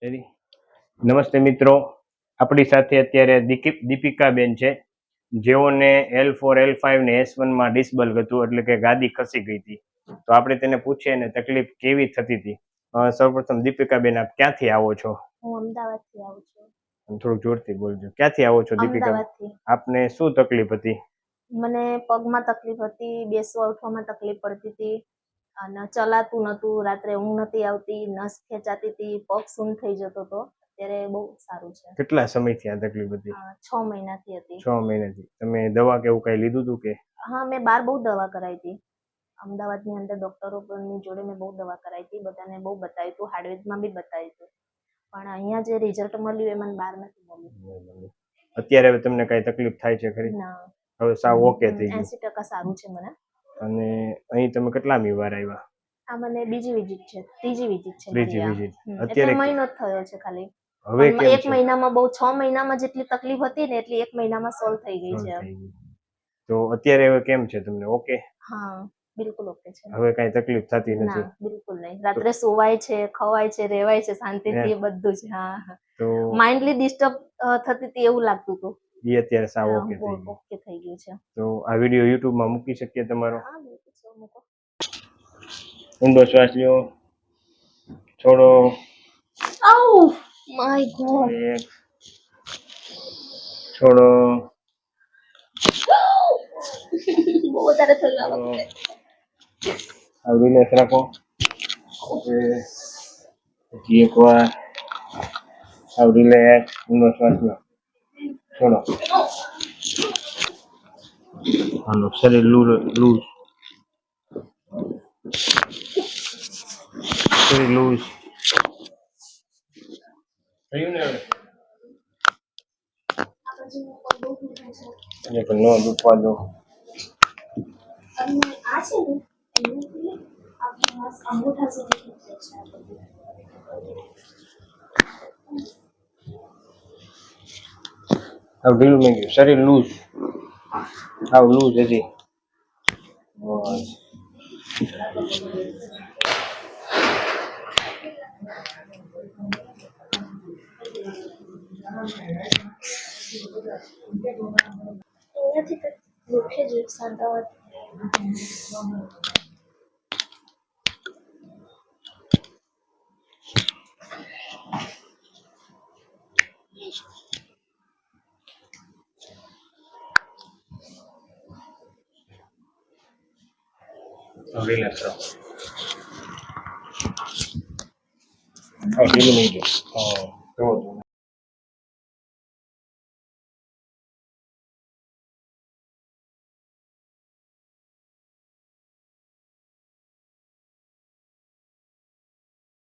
Ready. નમસ્તે મિત્રો, આપણી સાથે અત્યારે દીપિકાબેન છે, જેઓને L4 L5 ને S1 ડિસબલ્ક હતું, એટલે કે ગાદી ખસી ગઈ હતી. તો આપણે તેને પૂછીએ ને તકલીફ કેવી થતી હતી. સૌપ્રથમ દીપિકાબેન, આપ ક્યાંથી આવો છો? હું અમદાવાદથી આવું છું. થોડુંક જોરથી બોલજો. ક્યાંથી આવો છો દીપિકા? અમદાવાદથી. આપને શું તકલીફ હતી? મને પગમાં તકલીફ હતી, બેસવા ઉઠવામાં તકલીફ પડતી હતી અને ચલાતું નતું, રાત્રે ઊંઘ નથી આવતી, નસ ખેંચાતી હતી, પગ સૂન થઈ જતો હતો. અત્યારે બહુ સારું છે. કેટલા સમયથી આ તકલીફ હતી? 6 મહિનાથી હતી. 6 મહિનાથી. તમે દવા કે એવું કઈ લીધું હતું કે? હા, મેં બહાર બહુ દવા કરાવી હતી. અમદાવાદની અંદર ડોક્ટરોની જોડે મેં બહુ દવા કરાવી હતી, બધાને બહુ બતાવ્યું હતું, હાર્ડવેઝમાં બી બતાવ્યું હતું, પણ અહીંયા જે રિઝલ્ટ મળ્યું એ મને બહાર નથી મળ્યું. અત્યારે હવે તમને કઈ તકલીફ થાય છે ખરી? ના, હવે સાવ ઓકે થઈ ગયું? 80% સારું છે મને. અને અહીં તમે કેટલામી વાર આવ્યા? આ મને બીજી વિઝિટ છે, ત્રીજી વિઝિટ છે. ત્રીજી વિઝિટ. અત્યારે મહિનો જ થયો છે ખાલી. હવે કેમ એક મહિનામાં બહુ 6 મહિનામાં જેટલી તકલીફ હતી ને એટલી એક મહિનામાં સોલ્વ થઈ ગઈ છે. તો અત્યારે હવે કેમ છે તમને? ઓકે? હા, બિલકુલ ઓકે છે. હવે કઈ તકલીફ થતી નથી? ના, બિલકુલ નહીં. રાત્રે સુવાય છે, ખવાય છે, રેવાય છે શાંતિથી, બધું જ. હા, તો માઇન્ડલી ડિસ્ટર્બ થતી હતી એવું લાગતું હતું. એ અત્યારે સાવ ઓકે થઈ ગયું. ઓકે થઈ ગયું છે. તો આ વિડિયો YouTube માં મૂકી શકીએ તમારો? હા, મૂકો મૂકો. ઊંડો શ્વાસ લ્યો, છોડો. આઉ માય ગોડ. છોડો. બહુ વધારે થયું. આ રિલેક્સ રાખો. હજી એકવાર. આવ રિલેક્સ. ઊંડો શ્વાસ લ્યો, છોડો. હાલો, શરીર લૂઝ. શરીર લૂઝ થયું ને? હવે એટલે ન દુખવા દો. આ છે ને અંગૂઠા સુધી આવ ઢીલું મેં ગયું. શરીર લૂઝ. આવ લૂઝ હજી. અહીંયાથી દુખે જ સાંધાવા. રિલેક્સ રાખો. ઢીલું નહીં ગયું.